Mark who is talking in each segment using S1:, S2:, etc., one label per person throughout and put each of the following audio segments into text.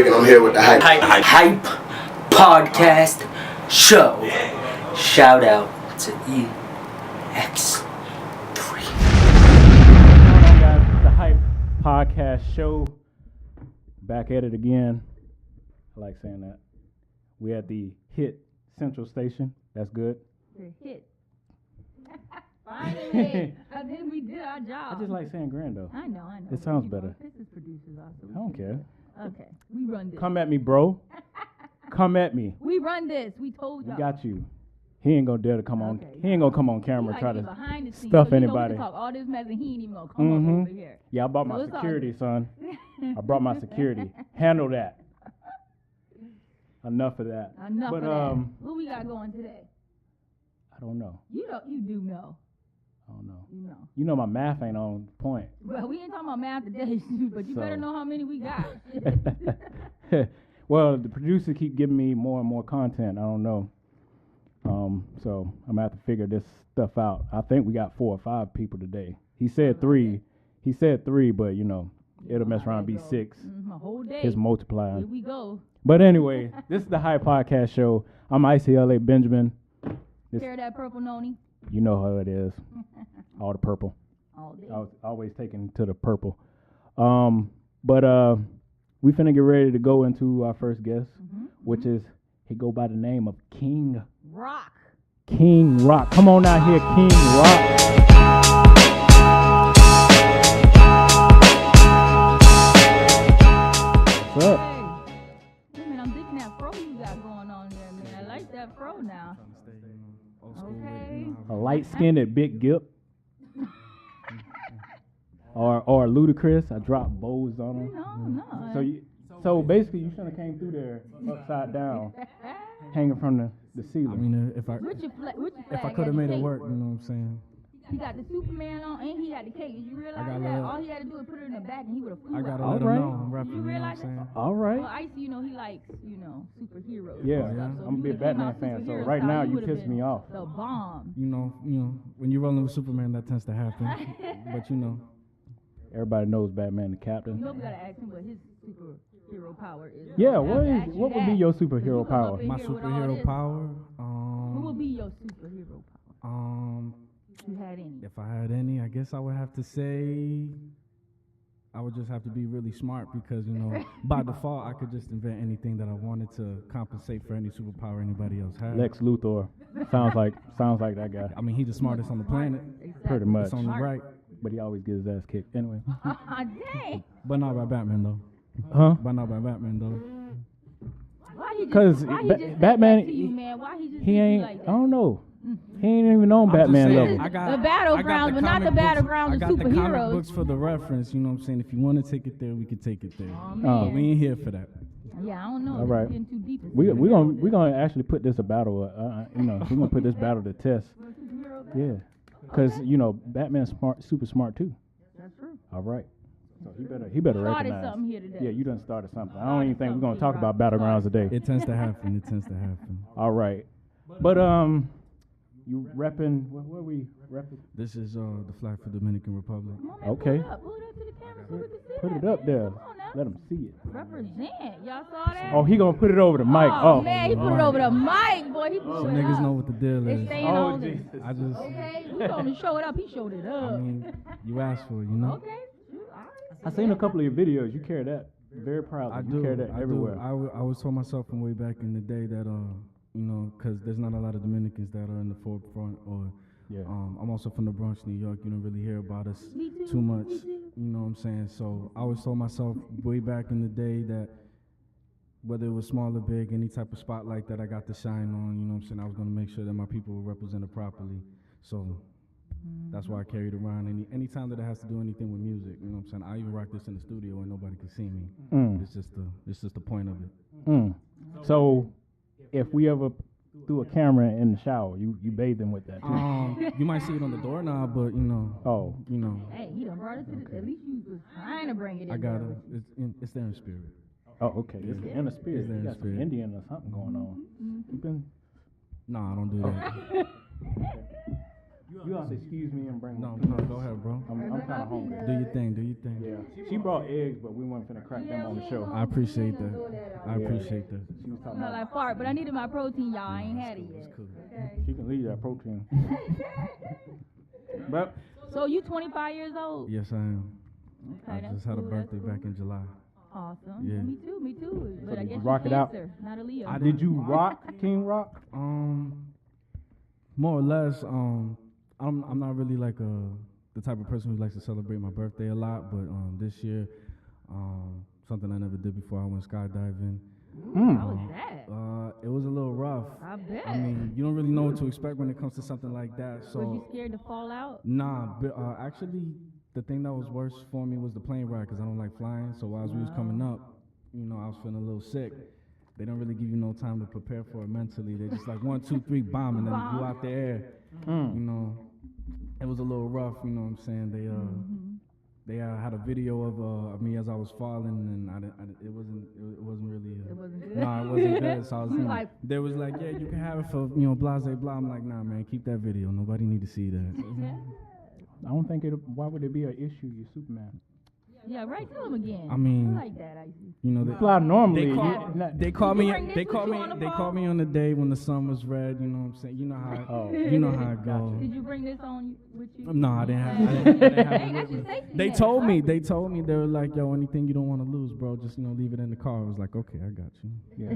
S1: I'm here with the hype.
S2: Hype podcast show. Shout out to EX3.
S3: Guys, the hype podcast show. Back at it again. I like saying that. We at the hit Central Station. That's good.
S4: The hit. Finally, I think we did our job.
S3: I just like saying grand though.
S4: I know.
S3: It sounds better.
S4: This is producers also.
S3: I don't care.
S4: Okay, we run this.
S3: Come at me, bro. Come at me.
S4: We run this. We told
S3: We
S4: y'all.
S3: got you. He ain't gonna dare to come on.
S4: Okay.
S3: He ain't gonna come on camera
S4: He
S3: try
S4: like
S3: to
S4: behind the scenes,
S3: stuff
S4: so
S3: anybody.
S4: We talk all this mess and he ain't even gonna come up over here.
S3: Yeah, I brought
S4: So
S3: my
S4: it's all
S3: security,
S4: good.
S3: son. I brought my security. Handle that. Enough of that.
S4: Enough
S3: But
S4: of that. What we got going today?
S3: I don't know.
S4: You do know.
S3: I don't know.
S4: You know.
S3: You know my math ain't on point.
S4: Well, we ain't talking about math today, but you better know how many we got.
S3: Well, the producer keep giving me more and more content. I don't know. So I'm gonna have to figure this stuff out. I think we got 4 or 5 people today. He said 3. He said 3, but you know, it'll mess around and be 6.
S4: A whole day.
S3: His
S4: Here
S3: multiplying.
S4: we go.
S3: But anyway, this is the High Podcast Show. I'm ICLA Benjamin.
S4: Tear that purple noni.
S3: You know how it is. All the purple.
S4: All day.
S3: I was always taken to the purple. But we finna get ready to go into our first guest, which is, he go by the name of King
S4: Roc.
S3: King Roc. Come on out here, King Roc. What's up?
S4: Hey, man, I'm digging that fro you got going on there, man. I like that fro now. Okay.
S3: A light-skinned Big Gip. or Ludacris. I dropped bows on him.
S4: No.
S3: So basically, you shouldn't have came through there upside down, hanging from the ceiling.
S5: I mean, if I could have made it work, you know what I'm saying?
S4: He got the Superman on and he had the cake. Did you realize
S5: gotta
S4: that?
S5: let-
S4: All he had to do was put it in the back and he would have flew
S5: I gotta
S4: out.
S5: let him
S3: Alright.
S5: know I'm repping,
S4: You
S5: you know what I'm
S4: realize
S5: saying?
S3: All right.
S4: Well, Icy, he likes, superheroes.
S3: Yeah,
S4: and stuff. So
S3: I'm a
S4: if
S3: big
S4: you would've came
S3: Batman
S4: out
S3: fan, so
S4: superhero
S3: right
S4: style,
S3: now
S4: he
S3: you
S4: would've
S3: piss
S4: been
S3: me off.
S4: The bomb.
S5: You know, when you're rolling with Superman, that tends to happen. But you know,
S3: Everybody knows Batman the
S4: You
S3: Captain.
S4: know we gotta ask him what his superhero power is.
S3: Yeah,
S4: We have to ask you
S3: what would be
S4: that.
S3: your
S4: So you
S3: superhero
S4: come up
S3: power?
S4: in
S5: my
S4: here with all
S5: superhero
S4: this.
S5: power.
S4: Who would be your superhero power? If you had any.
S5: If I had any, I guess I would have to say, I would just have to be really smart because by default, I could just invent anything that I wanted to compensate for any superpower anybody else had.
S3: Lex Luthor. Sounds like that guy.
S5: I mean, he's the smartest on the planet.
S3: Pretty much.
S5: It's only right.
S3: But he always gets his ass kicked. Anyway.
S4: Dang.
S5: But not by Batman though.
S3: Huh?
S5: But not by Batman though.
S4: Why he just,
S3: 'Cause
S4: why he
S3: Ba-
S4: just
S3: Batman,
S4: said that to you, man? Why he just
S3: He
S4: did you
S3: ain't,
S4: like
S3: I
S4: that?
S3: don't know. He ain't even on
S5: I'm just
S3: Batman
S5: saying,
S3: level.
S5: I got
S4: The battlegrounds,
S5: I got
S4: but not the
S5: comic books-
S4: battlegrounds
S5: I
S4: of
S5: got the comic
S4: superheroes.
S5: books for the reference. You know what I'm saying? If you want to take it there, we could take it there.
S4: Oh,
S3: Oh.
S4: man.
S5: We ain't here for that.
S4: Yeah, I don't know.
S3: All right.
S4: Getting too deep.
S3: We gonna actually put this a battle. We're gonna put this battle to test. Yeah, because Batman's smart, super smart too.
S4: That's true.
S3: All right. So he better
S4: Started
S3: recognize.
S4: something here today.
S3: Yeah, you done started something. I don't even think we're gonna talk about battlegrounds today.
S5: It tends to happen. It tends to happen.
S3: All right. But you repping? Where we repping?
S5: This is the flag for Dominican Republic.
S4: Come on, man,
S3: Okay.
S4: Pull it up to the camera so we can see
S3: Put
S4: that,
S3: it up
S4: man.
S3: there.
S4: Come on now.
S3: Let them see it.
S4: Represent. Y'all saw that?
S3: Oh, he gonna put it over the mic.
S4: Oh,
S3: Oh,
S4: man, he put it over the mic, boy. He blew
S5: So
S4: it
S5: niggas
S4: up.
S5: know what the deal
S4: They
S5: is.
S4: staying
S3: Oh,
S4: on it.
S3: Jesus.
S5: I just,
S4: Okay, you told him to show it up. He showed it up.
S5: I mean, you asked for it, you know.
S4: Okay. All right.
S3: I seen a couple of your videos. You carry that very proudly.
S5: I
S3: You
S5: do.
S3: carry that
S5: I
S3: everywhere.
S5: do. I always told myself from way back in the day that because there's not a lot of Dominicans that are in the forefront or.
S3: Yeah.
S5: I'm also from the Bronx, New York. You don't really hear about us
S4: Me too.
S5: too much.
S4: Me too.
S5: You know what I'm saying? So I always told myself way back in the day that whether it was small or big, any type of spotlight that I got to shine on, you know what I'm saying, I was going to make sure that my people were represented properly. So that's why I carried around any time that it has to do anything with music. You know what I'm saying? I even rock this in the studio where nobody can see me.
S3: Mm.
S5: It's just the point of it.
S3: Mm. So, if we ever threw a camera in the shower, you bathe them with that too.
S5: You might see it on the doorknob, but
S3: Oh.
S4: Hey, he done brought it to the. At least you was trying to bring it in.
S5: I got
S4: there.
S5: it. It's there in spirit.
S3: Oh, okay. It's in the spirit.
S5: It's there
S3: You
S5: in
S3: got some
S5: spirit.
S3: Indian or something going on. You been?
S5: Nah, I don't do that.
S3: You have to excuse me and bring.
S5: No, go ahead, bro.
S3: I'm kind of hungry.
S5: Do your thing.
S3: Yeah, she brought eggs, but we weren't finna crack them on the show.
S5: I appreciate that. I
S3: Yeah.
S5: appreciate that.
S3: She was talking
S4: Smell
S3: about.
S4: like fart, but I needed my protein, y'all. I ain't had it
S5: It's
S4: yet.
S5: cool.
S4: Okay.
S3: She can leave that protein. But
S4: So you 25 years old?
S5: Yes, I am.
S4: Okay,
S5: I
S4: that's
S5: just had a
S4: cool, that's
S5: birthday
S4: cool.
S5: back in July.
S4: Awesome.
S5: Yeah.
S4: Me too. But I
S3: did
S4: guess
S3: you rock
S4: you're
S3: it out?
S4: Cancer, not a Leo.
S3: did you rock King Roc?
S5: More or less. I'm not really like the type of person who likes to celebrate my birthday a lot, but this year, something I never did before, I went skydiving.
S4: How was that?
S5: It was a little rough.
S4: I bet.
S5: I mean, you don't really know what to expect when it comes to something like that. So
S4: Was you scared to fall out?
S5: nah, but actually, the thing that was worse for me was the plane ride because I don't like flying. So as we was coming up, I was feeling a little sick. They don't really give you no time to prepare for it mentally. They're just like 1, 2, 3, bomb, and then you out the air. It was a little rough. You know what I'm saying? They had a video of me as I was falling, and it wasn't really.
S4: It wasn't good.
S5: Nah, it wasn't good. So I was
S4: like,
S5: they was like, yeah, you can have it for blase blah. I'm like, nah, man, keep that video. Nobody need to see that.
S3: I don't think it. Why would it be an issue? You're Superman.
S4: yeah, right to him again.
S5: I mean,
S4: I like that, Icy.
S3: You fly normally.
S5: They called me.
S4: bring this
S5: They
S4: with
S5: called
S4: you
S5: me.
S4: on the
S5: They
S4: phone?
S5: called me on the day when the sun was red. You know what I'm saying? You know how. You know how it goes.
S4: Did you bring this on with you?
S5: No, I didn't have.
S4: Dang, that's your safety
S5: They
S4: net.
S5: told me. They told me they were like, yo, anything you don't want to lose, bro, just leave it in the car. I was like, okay, I got you.
S3: Yeah.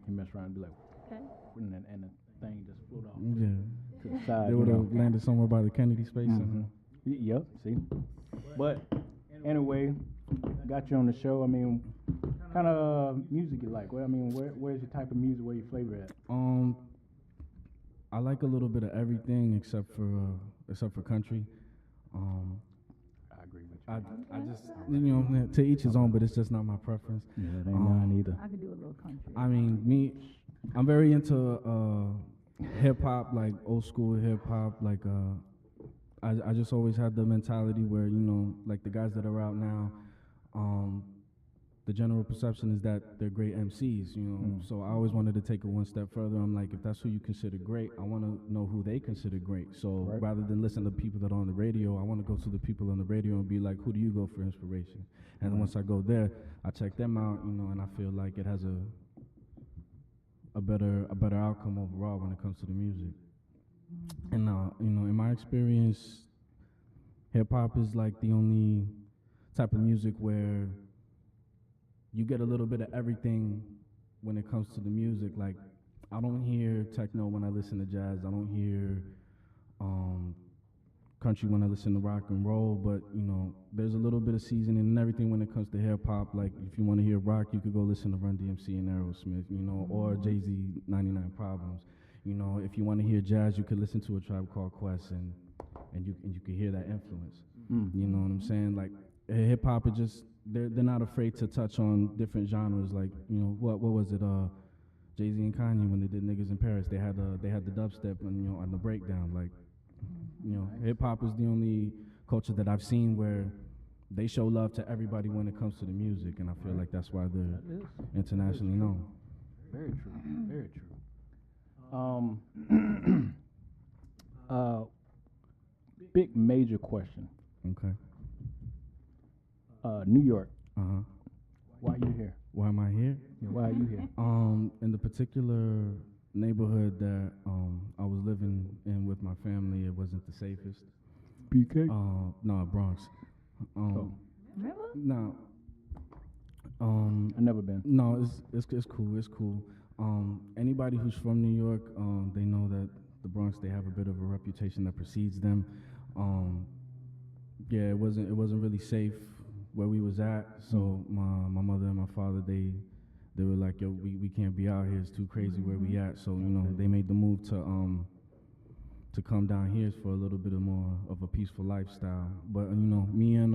S3: He messed around and be like,
S4: Okay.
S3: and the thing just flew off
S5: Yeah.
S3: to the side.
S5: They would have landed somewhere by the Kennedy Space Center.
S3: Yep. See. But anyway, got you on the show. I mean, kind of music you like? Well, I mean, where's your type of music? Where your flavor at?
S5: I like a little bit of everything except for country.
S3: I agree with you.
S5: I just to each his own, but it's just not my preference.
S3: Yeah, that ain't mine either.
S4: I could do a little country.
S5: I mean, I'm very into hip hop, like old school hip hop. Like I just always had the mentality where like the guys that are out now, the general perception is that they're great MCs. So I always wanted to take it one step further. I'm like, if that's who you consider great, I want to know who they consider great. So rather than listen to people that are on the radio, I want to go to the people on the radio and be like, who do you go for inspiration? And then once I go there, I check them out, and I feel like it has a better outcome overall when it comes to the music. And in my experience, hip hop is like the only type of music where you get a little bit of everything when it comes to the music. Like, I don't hear techno when I listen to jazz. I don't hear country when I listen to rock and roll. But there's a little bit of seasoning and everything when it comes to hip hop. Like, if you want to hear rock, you could go listen to Run DMC and Aerosmith, or Jay-Z 99 Problems. If you want to hear jazz, you could listen to A Tribe Called Quest, and you could hear that influence. You know what I'm saying? Like, hip hop, it just they're not afraid to touch on different genres. Like, what was it? Jay-Z and Kanye, when they did Niggas in Paris, they had the dubstep and on the breakdown. Like, hip hop is the only culture that I've seen where they show love to everybody when it comes to the music, and I feel like that's why they're internationally known.
S3: Very true. Very true. Big major question.
S5: Okay.
S3: New York.
S5: Why
S3: you here?
S5: Why am I here?
S3: Yeah, why are you here?
S5: In the particular neighborhood that I was living in with my family, it wasn't the safest.
S3: BK?
S5: No, Bronx.
S4: Remember?
S5: No.
S3: I've never been.
S5: No, it's cool. It's cool. Anybody who's from New York, they know that the Bronx, they have a bit of a reputation that precedes them. Yeah, it wasn't really safe where we was at. So my mother and my father, they were like, yo, we can't be out here. It's too crazy where we at. So they made the move to come down here for a little bit more of a peaceful lifestyle. But me and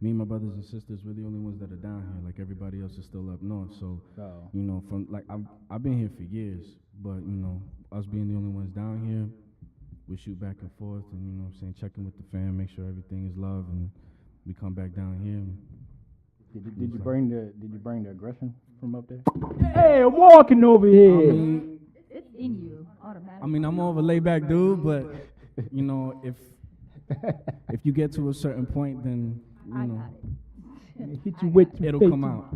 S5: my brothers and sisters, we're the only ones that are down here. Like, everybody else is still up north. So from like I've been here for years, but us being the only ones down here, we shoot back and forth, and check in with the fam, make sure everything is love, and we come back down here.
S3: Did you bring the aggression from up there? Hey, I'm walking over here.
S4: It's in you automatically.
S5: I mean, I'm more of a laid back dude, but you know, if you get to a certain point, then you
S4: I
S5: know
S4: got it.
S3: Hit you with your
S5: it'll
S3: face.
S5: come out.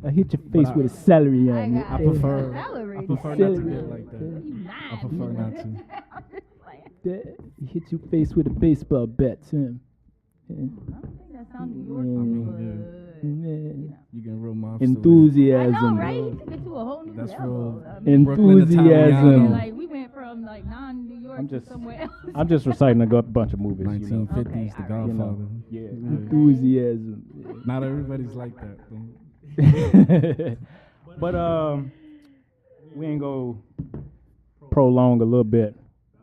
S3: I hit your face
S5: I-
S3: with a celery
S4: I
S3: on it.
S4: got
S5: I
S4: it.
S5: prefer
S4: Celery.
S5: I prefer not to
S3: Celery.
S5: get like that.
S4: You
S5: I prefer not to.
S4: I'm just playing.
S3: He hit your face with a baseball bat, Tim.
S4: I don't think that sounds New York,
S3: Yeah.
S4: but you know.
S5: You get real mobster.
S4: I
S3: Enthusiasm.
S4: know, right? He took it to a whole new
S5: That's
S4: level.
S5: real
S4: I mean,
S5: Brooklyn
S3: Enthusiasm.
S5: Italiano.
S4: like we went from like non-New York
S3: I'm
S4: to
S3: just-
S4: somewhere else.
S3: I'm just reciting a bunch of movies.
S5: 1950s,
S4: Okay,
S5: The
S4: alright.
S5: Godfather.
S3: Yeah,
S5: Yeah.
S3: enthusiasm.
S5: Not everybody's like that. Though.
S3: But we ain't go prolong a little bit.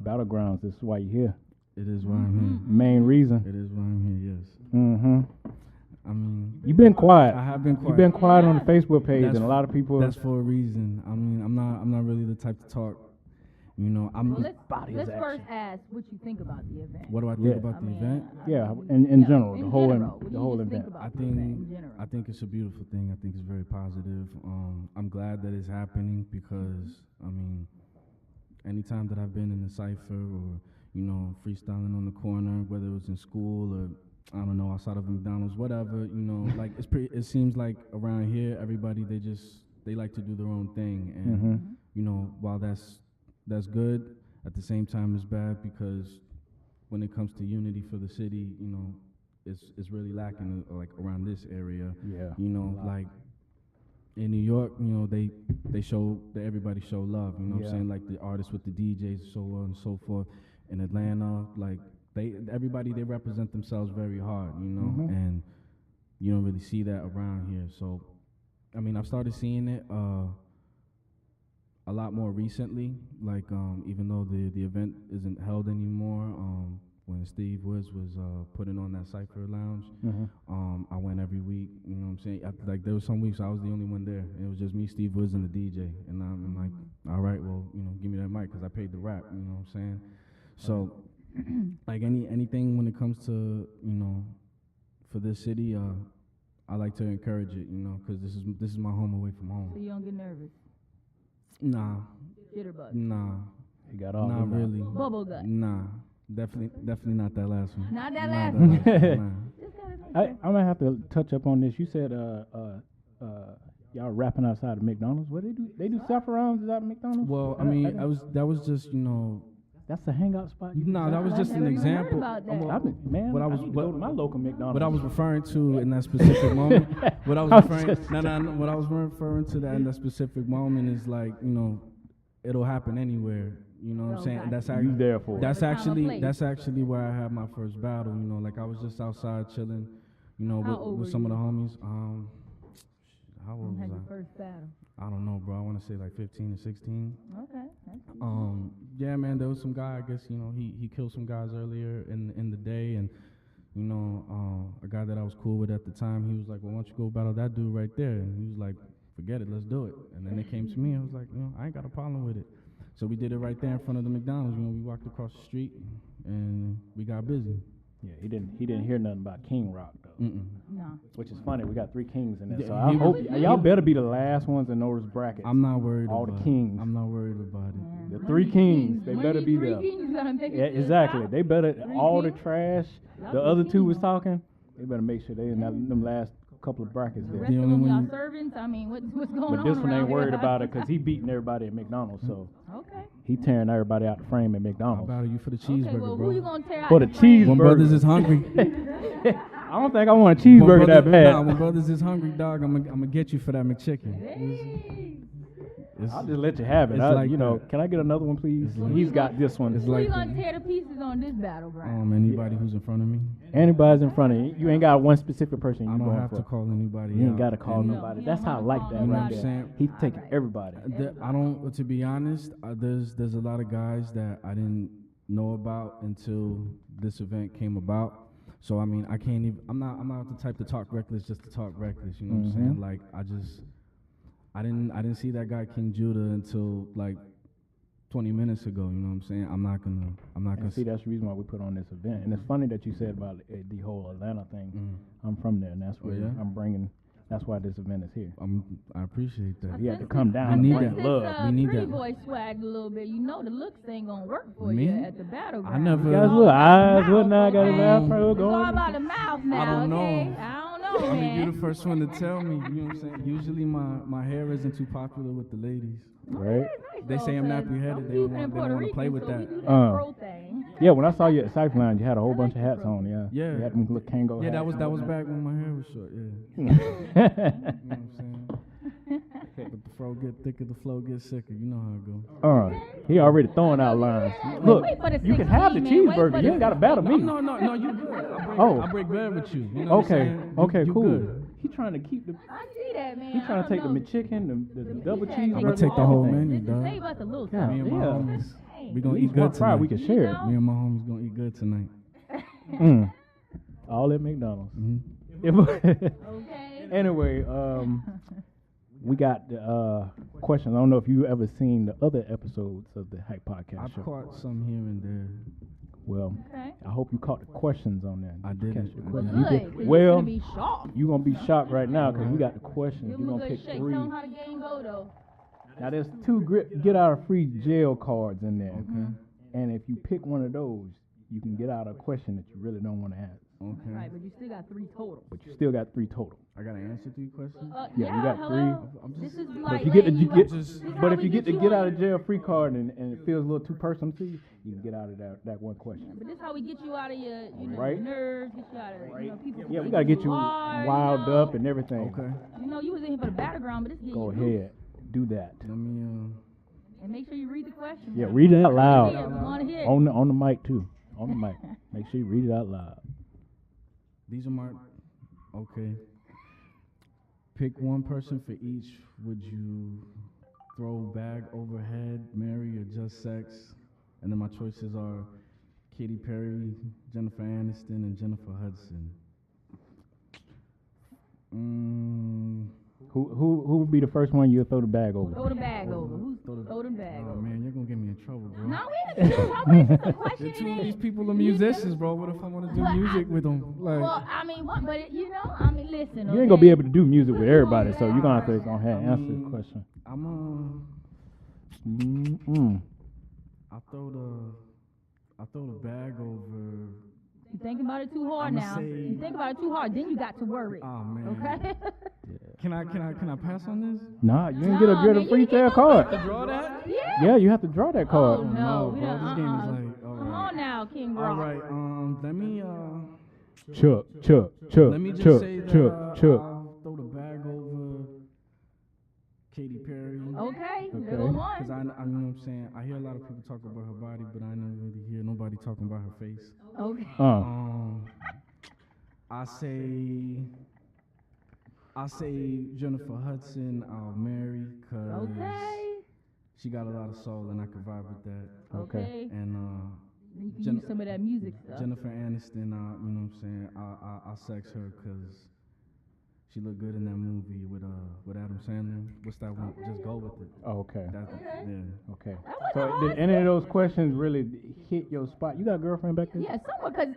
S3: Battlegrounds. This is why you're here.
S5: It is why I'm
S3: Main reason.
S5: here. It is why I'm here. Yes.
S3: Mm-hmm.
S5: I mean,
S3: You've been quiet.
S5: I have been quiet.
S3: You've been quiet on the Facebook page,
S5: That's
S3: and a lot of people.
S5: That's for a reason. I mean, I'm not really the type to talk. You know, I'm.
S4: Well,
S3: body
S4: let's
S3: is
S4: first ask what you think about the event.
S5: What do I think
S3: Yeah.
S5: about
S4: I
S5: the
S4: mean,
S5: event?
S3: Yeah, in
S4: yeah,
S3: general,
S4: in
S3: the whole
S4: general, what do
S3: the
S4: you
S3: whole
S4: just
S3: event.
S4: think about
S5: I
S4: the event in
S5: think
S4: general?
S5: I think it's a beautiful thing. I think it's very positive. I'm glad that it's happening because I mean, anytime that I've been in a cipher or you know freestyling on the corner, whether it was in school or I don't know outside of McDonald's, whatever, you know, like it's pretty. It seems like around here, everybody they like to do their own thing, and
S3: Mm-hmm.
S5: you know, while that's good, at the same time it's bad because when it comes to unity for the city, you know, it's really lacking like around this area.
S3: Yeah.
S5: You know, like in New York, you know, they show that everybody show love. You know what
S3: Yeah.
S5: I'm saying? Like the artists with the DJs, so on and so forth. In Atlanta, like everybody they represent themselves very hard. You know,
S3: Mhm.
S5: and you don't really see that around here. So, I mean, I've started seeing it a lot more recently. Like, even though the event isn't held anymore, when Steve Woods was putting on that Cypher Lounge,
S3: Mm-hmm.
S5: I went every week. You know what I'm saying? Like, there was some weeks I was the only one there, and it was just me, Steve Woods, and the DJ. And I'm like, all right, well, you know, give me that mic because I paid the rap. You know what I'm saying? So, like anything when it comes to you know, for this city, I like to encourage it. You know, because this is my home away from
S4: So
S5: home.
S4: you don't get nervous,
S5: Nah,
S4: jitterbug,
S3: You got all
S5: not
S3: them out.
S5: really.
S4: bubble gut.
S5: Nah, definitely not that last one.
S4: Not that
S5: Not
S4: last
S5: that
S4: one.
S5: last one, nah.
S4: Just gotta
S3: I'm gonna have to touch up on this. You said y'all rapping outside of McDonald's. What they do? They do Cypher rounds outside of McDonald's.
S5: Well, I mean, that was just you know.
S3: that's a hangout spot. You
S5: No,
S3: can
S5: that was
S3: cypher
S5: just
S3: around?
S5: an
S4: never even heard
S5: example.
S4: about that.
S5: Well,
S3: I've been, man,
S5: What I was-
S3: need to go to my local McDonald's.
S5: What I was referring to in that specific moment, what I was
S3: I was
S5: referring,
S3: just
S5: no, what I was referring to that in that specific moment is like, you know, it'll happen anywhere. You know what I'm
S4: Oh,
S5: saying?
S4: gotcha.
S5: That's
S3: You
S5: actually
S3: there for it.
S5: that's
S4: Time or
S5: actually
S4: place.
S5: that's actually where I had my first battle. You know, like I was just outside chilling, you know,
S4: How old
S5: with
S4: were
S5: some of the
S4: you?
S5: homies. How old
S4: had
S5: was
S4: your
S5: I?
S4: first battle.
S5: I don't know, bro. I want to say like 15 or 16.
S4: Okay. That's cool.
S5: Yeah, man, there was some guy, I guess, you know, he killed some guys earlier in the day, and, you know, a guy that I was cool with at the time, he was like, well, why don't you go battle that dude right there? And he was like, forget it, let's do it. And then they came to me, I was like, you know, I ain't got a problem with it. So we did it right there in front of the McDonald's, you know, we walked across the street, and we got busy.
S3: Yeah, he didn't hear nothing about King Roc though.
S4: No.
S3: Which is funny. We got 3 kings in there,
S5: Yeah,
S3: so I
S5: he
S3: hope
S5: was-
S3: y'all better be the last ones in those brackets.
S5: I'm not worried
S3: All
S5: about
S3: the
S5: it.
S3: kings.
S5: I'm not worried about it.
S4: Man,
S3: The
S4: one
S3: 3
S4: of these
S3: kings, they
S4: one
S3: better
S4: of
S3: be
S4: these
S3: there.
S4: 3 kings gonna make it
S3: Yeah,
S4: to the
S3: exactly.
S4: top.
S3: They better all the
S4: kings?
S3: trash.
S4: Y'all
S3: The
S4: be
S3: other 2 was
S4: kings.
S3: talking. They better make sure they in them last couple of brackets
S4: The
S3: there.
S4: rest
S5: The
S4: of
S5: only
S4: them, y'all
S5: one-
S4: servants. I mean, what's going on?
S3: But this one
S4: around
S3: ain't worried
S4: here?
S3: about it because he beating everybody at McDonald's, so
S4: Okay.
S3: he tearing everybody out the frame at
S5: I'll
S3: McDonald's.
S5: battle you for the cheeseburger,
S4: Okay. Well,
S5: bro.
S4: who you gonna tear out
S3: For the
S4: the frame?
S3: cheeseburger.
S5: When brothers is hungry.
S3: I don't think I want a cheeseburger that bad.
S5: Nah, when brothers is hungry, dog, I'm gonna get you for that McChicken.
S4: Hey.
S5: It's-
S3: I'll just let you have it.
S5: It's
S3: I,
S5: like
S3: you know,
S5: that.
S3: can I get another one, please?
S5: It's like-
S3: He's got this one.
S5: It's
S4: Who
S5: like
S4: you gonna
S5: the-
S4: tear to pieces on this battleground?
S5: Anybody who's in front of me.
S3: Anybody's in front of you. You ain't got one specific person you
S5: I don't
S3: going
S5: have
S3: for.
S5: to call anybody
S3: You ain't
S5: out.
S3: got to call
S5: And
S3: nobody.
S4: You
S3: That's
S4: don't
S3: how I
S4: wanna
S3: like
S4: call
S3: that
S5: You know
S3: right
S5: what I'm
S3: there.
S5: saying?
S3: He's taking
S4: Alright.
S3: everybody.
S5: I don't. To be honest, there's a lot of guys that I didn't know about until this event came about. So I mean, I can't even. I'm not the type to talk reckless just to talk reckless. You know what I'm saying? Like I didn't see that guy King Judah until like 20 minutes ago. You know what I'm saying? I'm not gonna.
S3: And see, that's the reason why we put on this event. And it's funny that you said about the whole Atlanta thing. I'm from there, and that's where
S5: yeah?
S3: I'm bringing That's why this event is here.
S5: I appreciate that.
S3: He had to come down
S5: We
S3: and
S5: need
S3: bring
S5: that.
S3: love.
S5: We need
S4: pretty
S5: that.
S4: boy swag a little bit. You know the looks ain't gonna work for
S5: Me?
S4: you at the battleground.
S5: I never-
S3: You guys
S4: It's all
S3: look,
S4: about
S3: eyes,
S4: the
S3: what now?
S4: mouth,
S3: Got his
S4: okay?
S3: afro
S4: It's all
S3: going.
S4: about the mouth now,
S5: don't
S4: okay?
S5: know.
S4: I don't know,
S5: I mean,
S4: man.
S5: you're the first one to tell me. You know what I'm saying? Usually my hair isn't too popular with the ladies.
S3: Right?
S5: They say I'm nappy-headed. They don't want to play with that.
S4: Fro thing.
S3: Yeah, when I saw you at Cypher Lounge, you had a whole bunch of hats on. Yeah.
S5: Yeah.
S3: You had them little Kango
S5: Yeah,
S3: hats.
S5: that was back when my hair was short. Yeah. You know what I'm saying? But the fro get thicker, the flow gets sicker. You know how it goes.
S3: He already throwing out lines. Look,
S4: wait for the
S3: you can have the
S4: 16, man. Wait for
S3: cheeseburger.
S4: the
S3: You ain't got to battle me.
S5: No, you good.
S3: Oh.
S5: I break bread with you. You know what I'm
S3: Okay,
S5: saying?
S3: okay,
S5: You
S3: cool.
S5: good.
S3: He trying to keep the.
S4: I see that, man.
S3: He trying to take the McChicken, the double cheeseburger.
S5: I'ma take the whole
S3: everything.
S5: menu, dog.
S4: Save us a little
S3: Yeah,
S5: Me and my
S3: yeah.
S5: homies, we
S3: At
S5: gonna
S3: least
S5: eat good
S3: one fry,
S5: tonight.
S3: we can share it.
S5: Me and my homies gonna eat good tonight.
S3: All at McDonald's.
S5: Mm-hmm.
S4: Okay.
S3: Anyway, we got questions. I don't know if you ever seen the other episodes of the Hype Podcast
S5: I've
S3: show.
S5: caught some here and there.
S3: Well,
S4: Okay.
S3: I hope you caught the questions on there.
S5: I didn't.
S3: Catch the
S5: Well,
S3: questions.
S4: Good.
S3: You
S4: 'Cause
S3: did.
S4: you're
S3: Well,
S4: gonna be shocked.
S3: you're going to be shocked right now because we got the questions.
S4: Give
S3: You're
S4: him a
S3: going to
S4: good
S3: pick
S4: shake.
S3: 3.
S4: Tell him how the game go, though.
S3: Now, there's 2 get out of free jail cards in there.
S5: Okay.
S3: And if you pick one of those, you can get out a question that you really don't want to ask.
S5: Okay.
S4: Right, but you still got 3 total.
S3: But you still got 3 total.
S5: I gotta answer 3 questions.
S3: Yeah, you got
S4: hello?
S5: 3. I'm
S4: This
S5: just-
S4: is
S3: But
S4: like
S3: if you get,
S4: laying
S3: you
S4: you
S3: get
S4: out. This is
S3: but
S4: how
S3: if
S4: we
S3: you get the
S4: you
S3: get out
S4: on-
S3: of jail free card and it feels a little too personal to you, you can get out of that one question.
S4: But this is how we get you out of your,
S3: Right.
S4: nerves, get you out of, people.
S3: Yeah, we gotta get you
S4: are,
S3: wild
S4: know?
S3: up and everything.
S5: Okay.
S4: You know, you was in here for the battleground, but this getting
S3: Go
S4: you loose.
S3: ahead, do that.
S5: Let me.
S4: And make sure you read the question.
S3: Yeah, read it out loud
S4: Yeah, we wanna hear it.
S3: on the mic too. On the mic, make sure you read it out loud.
S5: These are my. Okay. Pick one person for each. Would you throw bag overhead, marry, or just sex? And then my choices are Katy Perry, Jennifer Aniston, and Jennifer Hudson.
S3: Who would be the first one you'll throw the bag over?
S4: Throw the bag over. Who's
S5: Throw the-
S4: throw the bag
S5: Oh
S4: over?
S5: man, you're gonna get me in trouble, bro.
S4: No, we ain't gonna do it. It's a question.
S5: The two
S4: it
S5: of these
S4: ain't-
S5: people are musicians, bro. What if I want to do
S4: Well,
S5: music with them? Like,
S4: Well, I mean, what? But listen.
S3: You ain't gonna be able to do music with everybody, so you're gonna have to go ahead and
S5: I
S3: answer the
S5: mean,
S3: question.
S5: I'm
S3: Mm-mm.
S5: I throw the bag over.
S4: You think about it too hard
S5: I'ma
S4: now.
S5: say-
S4: You think about it too hard, then you got to worry.
S5: Oh man.
S4: Okay.
S5: Can I pass on this?
S3: Nah, you ain't
S4: Nah,
S3: get
S4: man,
S3: a
S4: you
S3: free
S4: can get
S3: jail
S4: no
S3: card.
S5: Draw that?
S4: Yeah.
S3: Yeah, you have to draw that
S4: Oh
S3: card.
S4: no,
S5: no,
S4: we
S5: bro,
S4: don't-
S5: this game is like, all
S4: Come
S5: right.
S4: on now, King Roc.
S5: All right. Let me
S3: Chuck.
S5: let me just say that
S3: Chuck.
S5: I'll throw the bag over Katy Perry.
S4: Okay,
S3: Okay.
S4: there go
S5: Cause
S4: one.
S5: I you know what I'm saying. I hear a lot of people talk about her body, but I never really hear nobody talking about her face.
S4: Okay.
S5: I say Jennifer Hudson. I'll marry cause
S4: Okay.
S5: she got a lot of soul and I can vibe with that.
S3: Okay.
S5: And
S4: You can
S5: Jen-
S4: use some of that music stuff.
S5: Jennifer Aniston, you know what I'm saying. I'll sex her cause she looked good in that movie with Adam Sandler. What's that one? Just go with it.
S3: Okay.
S5: That's, yeah.
S3: Okay. So did any of those questions really hit your spot? You got a girlfriend back there?
S4: Yeah, somebody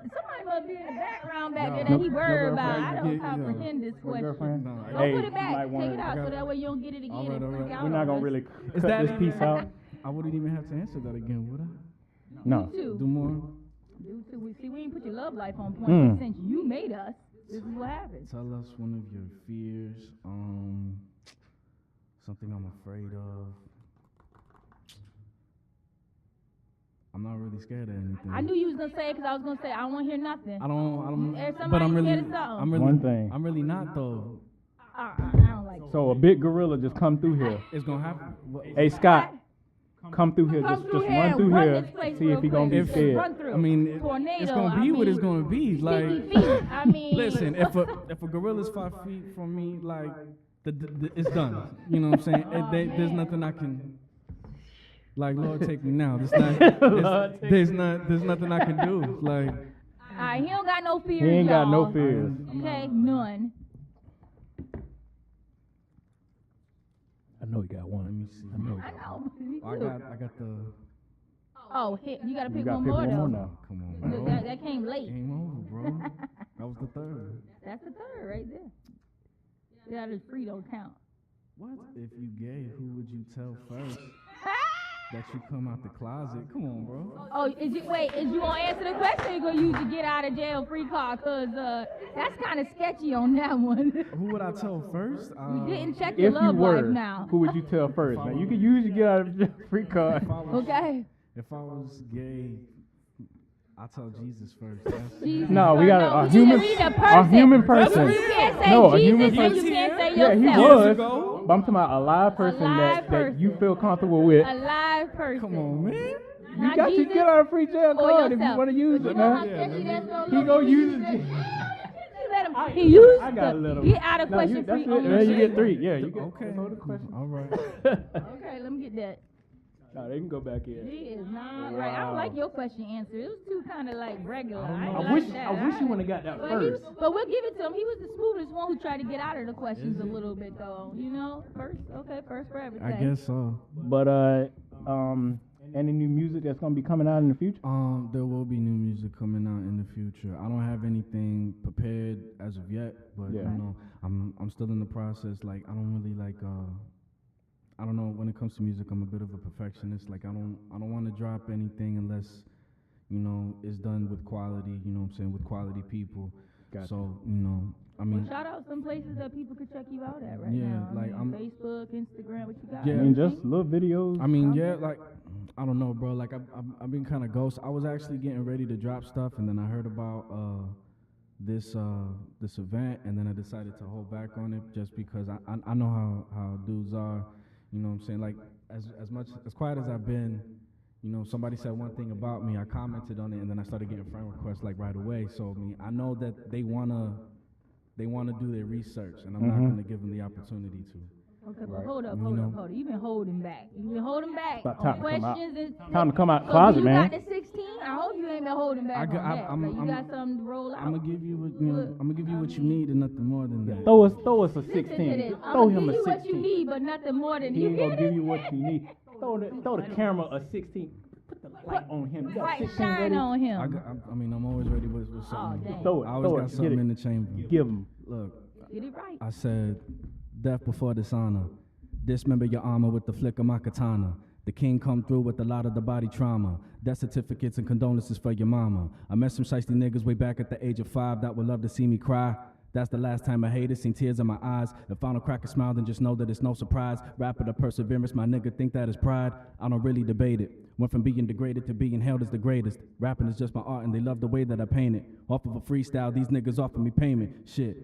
S4: must be in the background back there
S5: No.
S4: that he
S3: No
S4: worried about.
S3: girlfriend?
S4: I don't
S5: Yeah,
S4: comprehend this
S3: No
S4: question.
S3: girlfriend?
S5: No,
S4: Go
S3: Hey,
S4: put it
S3: you
S4: back.
S3: might
S4: Take
S3: wanna-
S4: it out so that way you don't get it again
S5: All right,
S4: and
S5: all
S4: freak
S5: right.
S4: out
S3: We're not
S4: on
S3: gonna
S4: us.
S3: really
S5: Is
S3: cut
S5: that
S3: this piece out.
S5: I wouldn't even have to answer that again, would I?
S3: No.
S4: You
S5: Do
S4: too.
S5: more.
S4: You too. We ain't put your love life on point
S3: Mm.
S4: since you made us. This is what happens.
S5: Tell us one of your fears. Something I'm afraid of. I'm not really scared of anything.
S4: I knew you was gonna say it because I was gonna say I don't want to hear nothing.
S5: I don't.
S4: If
S5: But
S4: somebody
S5: I'm really.
S4: scared of something.
S5: I'm really.
S3: One thing.
S5: I'm really not though.
S4: I don't like.
S3: So a big gorilla just come through here.
S5: It's gonna happen.
S3: Hey Scott, come through here.
S4: Come
S3: Just
S4: through
S3: run through
S4: run
S3: here.
S4: this place
S3: See if he
S4: real
S3: gonna be
S4: quick.
S3: scared.
S4: Run through.
S5: I mean,
S4: Tornado,
S5: it's gonna be what it's gonna be.
S4: 50
S5: Like,
S4: feet. I mean,
S5: listen, if a gorilla's 5 feet from me, like, it's done. You know what I'm saying? There's nothing I can. Like, Lord, take me now. There's nothing I can do. Like,
S4: all right, he don't got no fears.
S3: He ain't got no
S4: y'all.
S3: fears.
S4: Okay, none.
S3: I know he got one.
S5: let me see.
S3: I know he
S4: I
S3: got
S4: know. Me
S5: I
S4: too.
S5: got the.
S4: Oh, you gotta
S3: one. You
S4: pick
S3: gotta
S4: one
S3: pick
S4: more
S3: one
S4: though.
S3: more now.
S5: Come on,
S4: Look,
S5: bro.
S4: that came late.
S5: Game over, bro. That was the third.
S4: That's the third right there. That is free don't count.
S5: What? If you gay, who would you tell first that you come out the closet? Come on, bro.
S4: Oh, is you gonna answer the question or you gonna use the get out of jail free card? Cause that's kind of sketchy on that one.
S5: Who would I tell first?
S4: We didn't check your
S3: If you
S4: love life
S3: were,
S4: now.
S3: who would you tell first? Now you can use your get out of jail free card.
S4: Okay.
S5: If I was gay, I'll tell Jesus first. That's-
S4: Jesus
S3: No, we got a
S4: we
S3: human,
S4: need a
S3: a human
S4: person.
S3: person.
S4: You can't say
S3: No, a
S4: Jesus
S3: human
S4: and
S3: person.
S4: you can't say
S3: Yeah, he
S4: yourself.
S3: was. But I'm talking about a live person
S4: live
S3: that you feel comfortable with.
S4: A live person.
S5: Come on, man.
S3: You
S4: Not
S3: got your
S4: Jesus
S3: get out of free jail
S4: or
S3: card if you
S4: yourself.
S3: want to use
S4: But
S3: it,
S4: you know how
S3: man.
S4: sketchy that's gonna
S3: He
S4: look
S3: gonna
S4: if
S3: use
S4: you
S3: it.
S4: You let him. He used
S3: I gotta let
S4: the
S3: him.
S4: get out of
S3: No,
S4: question
S3: you,
S4: free
S3: that's it.
S4: on
S3: Man, you
S4: your
S3: get 3. Yeah, you get
S5: Okay.
S3: hold the question.
S5: All right.
S4: Okay, let me get that.
S3: No, they can go back in.
S4: He is not right. I don't like your question answer. It was too kind of like regular. I ain't
S3: I
S4: like
S3: wish
S4: that.
S3: I wish you would have got that
S4: But,
S3: first.
S4: but we'll give it to him. He was the smoothest one who tried to get out of the questions a little bit, though. You know, first for everything.
S5: I guess so.
S3: But any new music that's gonna be coming out in the future?
S5: There will be new music coming out in the future. I don't have anything prepared as of yet, but
S3: Yeah.
S5: you know, I'm still in the process. Like I don't really like I don't know, when it comes to music, I'm a bit of a perfectionist. Like I don't want to drop anything unless, you know, it's done with quality, you know what I'm saying, with quality people.
S3: Gotcha.
S5: So, you know, I mean,
S4: Shout out some places that people could check you out at right
S5: Yeah,
S4: now.
S5: like,
S4: I mean, Facebook, Instagram, what you got?
S5: Yeah.
S3: I mean, just little videos.
S5: I mean, yeah, like, I don't know, bro. Like, I've been kind of ghost. I was actually getting ready to drop stuff, and then I heard about this event, and then I decided to hold back on it just because I know how dudes are. You know what I'm saying? Like, as quiet as I've been, you know, somebody said one thing about me, I commented on it, and then I started getting friend requests like right away. So I mean, I know that they wanna do their research, and I'm not gonna give them the opportunity to.
S4: Okay, but hold up. You've been holding back. You've been holding back
S3: About
S4: on
S3: time to come out.
S4: questions and
S3: Time to come out the
S4: so
S3: closet,
S4: you
S3: man.
S4: got the 16. I hope you ain't been holding back on that. You got something to roll out.
S5: I'm gonna give you what you need and nothing more than that.
S3: Throw us a
S4: Listen to
S3: 16.
S4: this.
S3: Throw
S4: I'm
S3: him
S4: gonna
S3: a
S4: give you what you
S3: 16.
S4: need, but nothing more than
S3: He
S4: you
S3: ain't gonna
S4: get
S3: give
S4: it.
S3: you what you need. Throw the camera a 16. Put the light on him. You got
S4: Right,
S3: 16
S4: shine
S3: ready?
S4: on him.
S5: I mean, I'm always ready with something.
S4: dang.
S3: Throw it.
S5: I always
S3: Throw
S5: got
S3: it.
S5: something
S3: Get
S5: in
S3: it.
S5: the chamber.
S3: Give him.
S5: Look,
S4: Get it right.
S5: I said, death before dishonor. Dismember your armor with the flick of my katana. The king come through with a lot of the body trauma. Death certificates and condolences for your mama. I met some shiesty niggas way back at the age of 5 that would love to see me cry. That's the last time I hated, seen tears in my eyes. If I don't crack a smile, then just know that it's no surprise. Rapid of perseverance, my nigga think that is pride. I don't really debate it. Went from being degraded to being hailed as the greatest. Rapping is just my art and they love the way that I paint it. Off of a freestyle, these niggas offer me payment. Shit.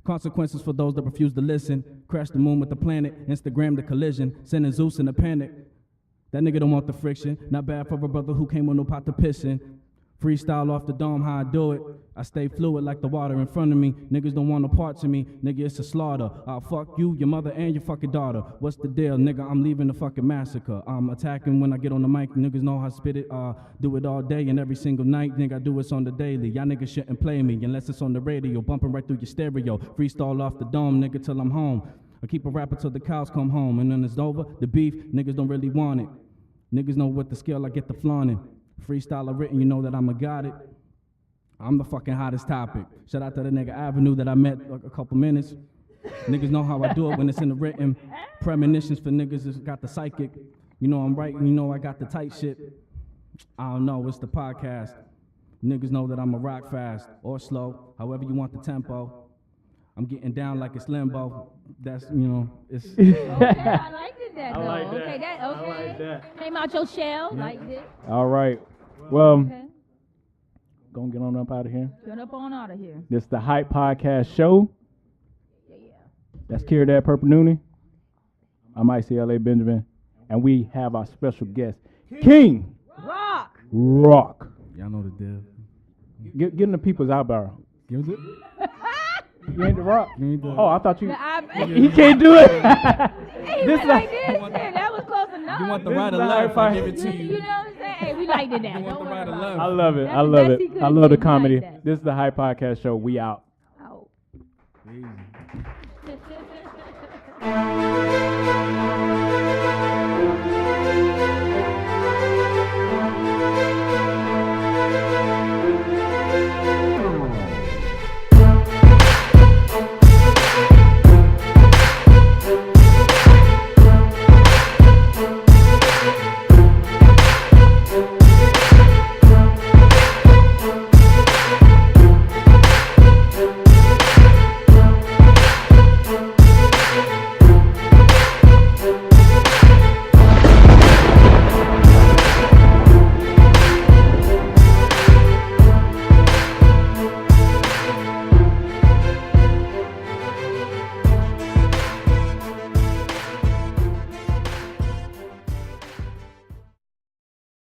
S5: Consequences for those that refuse to listen. Crash the moon with the planet, Instagram the collision, sending Zeus in a panic. That nigga don't want the friction. Not bad for a brother who came with no pot to piss in. Freestyle off the dome, how I do it. I stay fluid like the water in front of me. Niggas don't want no parts of me. Nigga, it's a slaughter. I'll fuck you, your mother, and your fucking daughter. What's the deal, nigga? I'm leaving the fucking massacre. I'm attacking when I get on the mic. Niggas know how to spit it. Do it all day and every single night. Nigga, I do it on the daily. Y'all niggas shouldn't play me unless it's on the radio. Bumping right through your stereo. Freestyle off the dome, nigga, till I'm home. I keep a rapper till the cows come home. And then it's over, the beef, niggas don't really want it. Niggas know what the skill, I get the flaunting. Freestyle written, you know that I'm a got it. I'm the fucking hottest topic. Shout out to the nigga Avenue that I met a couple minutes. Niggas know how I do it when it's in the written. Premonitions for niggas that's got the psychic. You know I'm right, you know I got the tight shit. I don't know, it's the podcast. Niggas know that I'm a rock fast or slow, however you want the tempo. I'm getting down like it's limbo. That's, you know, it's...
S4: Okay, I liked it that though.
S3: I like that.
S4: Okay,
S3: I like that.
S4: Came out your shell, liked it.
S3: All right. Well,
S4: Okay.
S3: gonna get on up out of here.
S4: Get up on out of here.
S3: This is the Hype Podcast Show.
S4: Yeah.
S3: That's Kira Dad Purple Noonie. I'm ICLA Benjamin. And we have our special guest, King
S4: Rock.
S5: Y'all
S3: Roc.
S5: know the deal.
S3: Get in the people's eyebrow.
S5: Give it.
S3: You ain't the Rock?
S5: Give me the...
S3: Oh, I thought you...
S4: He
S3: He can't do it.
S4: went like this. Yeah, that was close enough.
S5: You want the
S3: This
S5: right
S3: is
S5: or
S3: the
S5: left,
S3: high
S5: I give it to
S4: You
S5: you.
S4: know what I'm saying? Hey, we liked it now.
S5: You want
S4: Don't
S5: the
S4: worry
S5: right or
S4: about
S5: left?
S4: it.
S3: I love it.
S4: That's
S3: I
S4: the
S3: love
S4: best
S3: it.
S4: he could've
S3: I love the
S4: did. We like
S3: comedy.
S4: that.
S3: This is the Hype Podcast Show. We out.